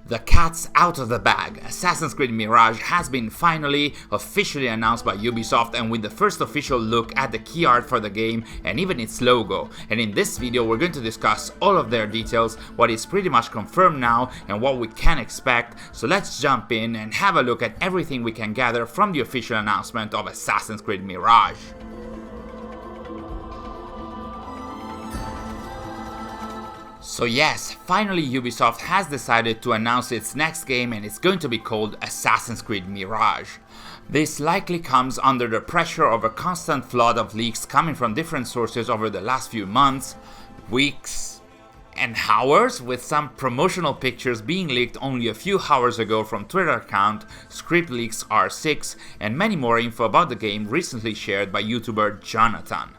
The cat's out of the bag. Assassin's Creed Mirage has been finally officially announced by Ubisoft, and with the first official look at the key art for the game and even its logo. And in this video we're going to discuss all of their details, what is pretty much confirmed now and what we can expect. So let's jump in and have a look at everything we can gather from the official announcement of Assassin's Creed Mirage. So yes, finally Ubisoft has decided to announce its next game, and it's going to be called Assassin's Creed Mirage. This likely comes under the pressure of a constant flood of leaks coming from different sources over the last few months, weeks, and hours, with some promotional pictures being leaked only a few hours ago from Twitter account ScriptLeaks R6, and many more info about the game recently shared by YouTuber Jonathan.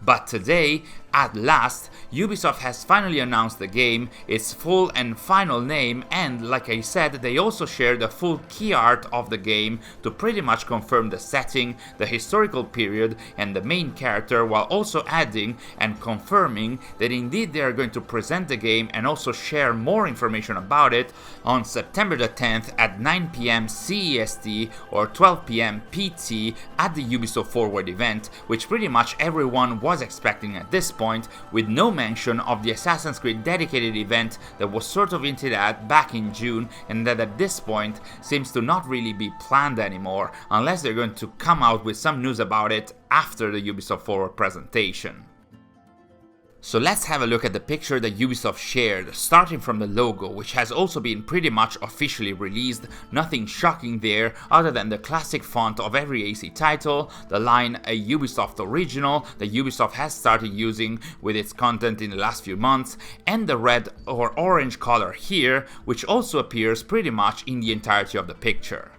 But today, at last, Ubisoft has finally announced the game, its full and final name, and like I said, they also shared the full key art of the game to pretty much confirm the setting, the historical period, and the main character, while also adding and confirming that indeed they are going to present the game and also share more information about it on September the 10th at 9 PM CEST or 12 PM PT at the Ubisoft Forward event, which pretty much everyone was expecting at this point, with no mention of the Assassin's Creed dedicated event that was sort of hinted at back in June, and that at this point seems to not really be planned anymore, unless they're going to come out with some news about it after the Ubisoft Forward presentation. So let's have a look at the picture that Ubisoft shared, starting from the logo, which has also been pretty much officially released. Nothing shocking there other than the classic font of every AC title, the line a Ubisoft original that Ubisoft has started using with its content in the last few months, and the red or orange color here, which also appears pretty much in the entirety of the picture.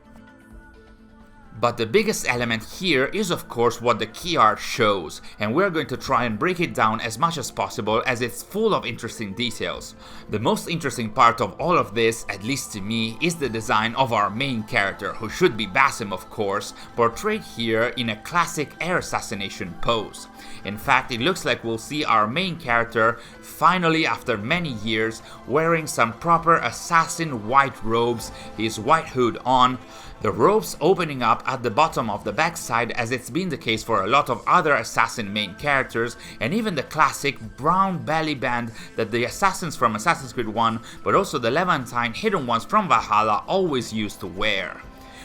But the biggest element here is of course what the key art shows, and we're going to try and break it down as much as possible, as it's full of interesting details. The most interesting part of all of this, at least to me, is the design of our main character, who should be Basim of course, portrayed here in a classic air assassination pose. In fact, it looks like we'll see our main character finally, after many years, wearing some proper assassin white robes, his white hood on, the robes opening up at the bottom of the backside, as it's been the case for a lot of other assassin main characters, and even the classic brown belly band that the assassins from Assassin's Creed 1, but also the Levantine hidden ones from Valhalla always used to wear.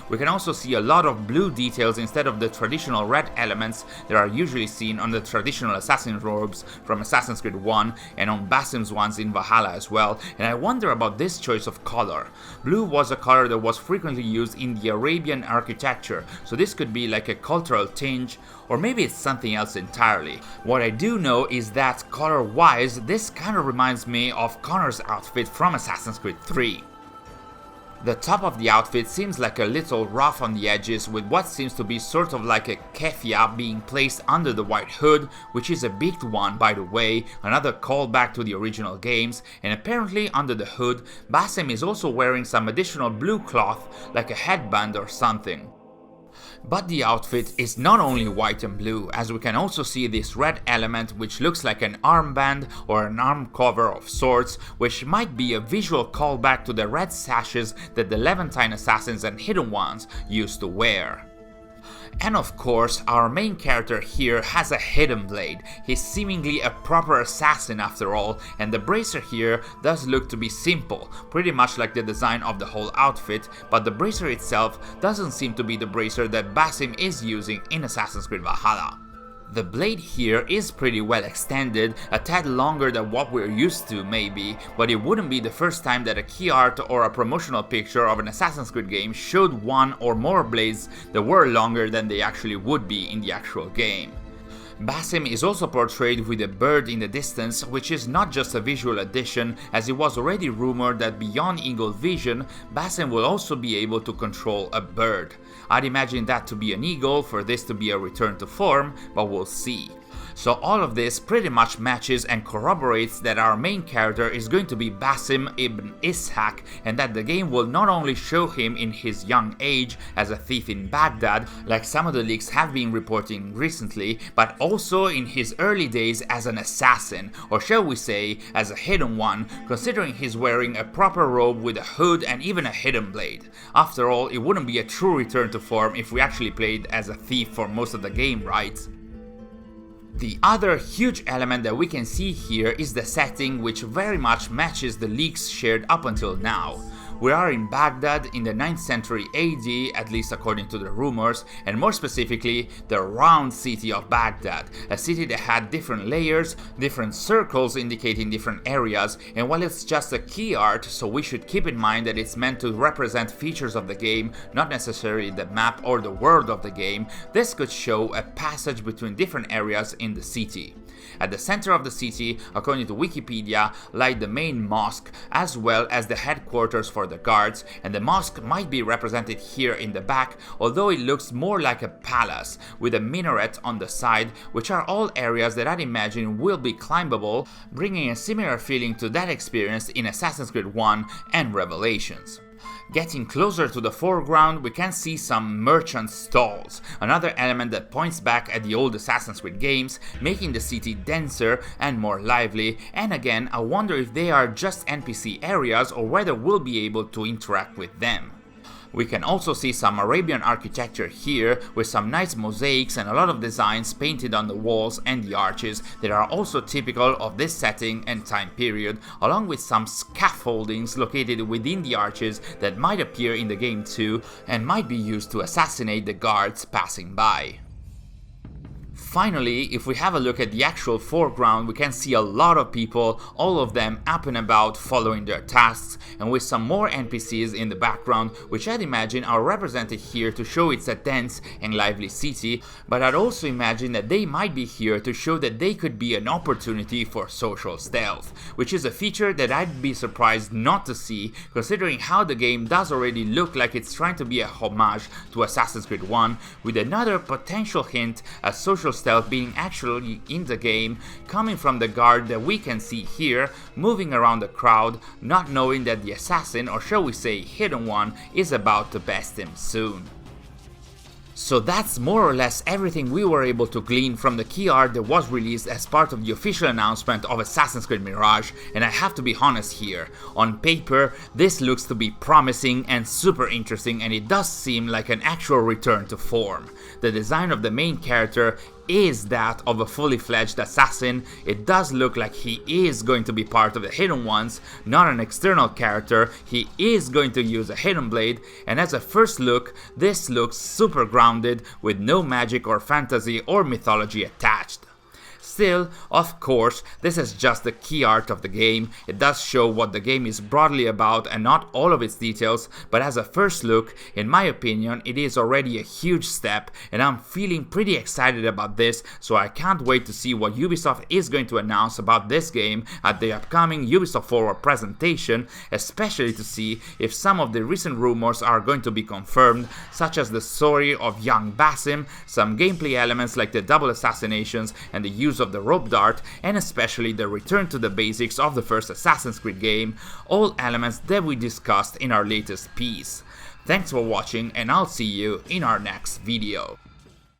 We can also see a lot of blue details instead of the traditional red elements that are usually seen on the traditional assassin robes from Assassin's Creed 1 and on Basim's ones in Valhalla as well, and I wonder about this choice of color. Blue was a color that was frequently used in the Arabian architecture, so this could be like a cultural tinge, or maybe it's something else entirely. What I do know is that color-wise, this kind of reminds me of Connor's outfit from Assassin's Creed 3. The top of the outfit seems like a little rough on the edges, with what seems to be sort of like a keffiyeh being placed under the white hood, which is a big one by the way, another callback to the original games, and apparently under the hood, Basim is also wearing some additional blue cloth, like a headband or something. But the outfit is not only white and blue, as we can also see this red element which looks like an armband or an arm cover of sorts, which might be a visual callback to the red sashes that the Levantine assassins and hidden ones used to wear. And of course, our main character here has a hidden blade. He's seemingly a proper assassin after all, and the bracer here does look to be simple, pretty much like the design of the whole outfit, but the bracer itself doesn't seem to be the bracer that Basim is using in Assassin's Creed Valhalla. The blade here is pretty well extended, a tad longer than what we're used to maybe, but it wouldn't be the first time that a key art or a promotional picture of an Assassin's Creed game showed one or more blades that were longer than they actually would be in the actual game. Basim is also portrayed with a bird in the distance, which is not just a visual addition, as it was already rumored that beyond eagle vision, Basim will also be able to control a bird. I'd imagine that to be an eagle, for this to be a return to form, but we'll see. So all of this pretty much matches and corroborates that our main character is going to be Basim ibn Ishaq, and that the game will not only show him in his young age as a thief in Baghdad, like some of the leaks have been reporting recently, but also in his early days as an assassin, or shall we say, as a hidden one, considering he's wearing a proper robe with a hood and even a hidden blade. After all, it wouldn't be a true return to form if we actually played as a thief for most of the game, right? The other huge element that we can see here is the setting, which very much matches the leaks shared up until now. We are in Baghdad in the 9th century AD, at least according to the rumors, and more specifically, the round city of Baghdad, a city that had different layers, different circles indicating different areas, and while it's just a key art, so we should keep in mind that it's meant to represent features of the game, not necessarily the map or the world of the game, this could show a passage between different areas in the city. At the center of the city, according to Wikipedia, lie the main mosque as well as the headquarters for the guards, and the mosque might be represented here in the back, although it looks more like a palace with a minaret on the side, which are all areas that I'd imagine will be climbable, bringing a similar feeling to that experience in Assassin's Creed 1 and Revelations. Getting closer to the foreground, we can see some merchant stalls, another element that points back at the old Assassin's Creed games, making the city denser and more lively, and again, I wonder if they are just NPC areas or whether we'll be able to interact with them. We can also see some Arabian architecture here, with some nice mosaics and a lot of designs painted on the walls and the arches that are also typical of this setting and time period, along with some scaffoldings located within the arches that might appear in the game too, and might be used to assassinate the guards passing by. Finally, if we have a look at the actual foreground, we can see a lot of people, all of them up and about following their tasks, and with some more NPCs in the background, which I'd imagine are represented here to show it's a dense and lively city, but I'd also imagine that they might be here to show that they could be an opportunity for social stealth, which is a feature that I'd be surprised not to see, considering how the game does already look like it's trying to be a homage to Assassin's Creed 1, with another potential hint at social stealth being actually in the game, coming from the guard that we can see here, moving around the crowd, not knowing that the assassin, or shall we say hidden one, is about to best him soon. So that's more or less everything we were able to glean from the key art that was released as part of the official announcement of Assassin's Creed Mirage, and I have to be honest here, on paper this looks to be promising and super interesting, and it does seem like an actual return to form. The design of the main character is that of a fully fledged assassin. It does look like he is going to be part of the hidden ones, not an external character. He is going to use a hidden blade, and as a first look, this looks super grounded with no magic or fantasy or mythology attached. Still, of course, this is just the key art of the game. It does show what the game is broadly about and not all of its details, but as a first look, in my opinion, it is already a huge step, and I'm feeling pretty excited about this, so I can't wait to see what Ubisoft is going to announce about this game at the upcoming Ubisoft Forward presentation, especially to see if some of the recent rumors are going to be confirmed, such as the story of young Basim, some gameplay elements like the double assassinations and the use of the rope dart, and especially the return to the basics of the first Assassin's Creed game, all elements that we discussed in our latest piece. Thanks for watching, and I'll see you in our next video.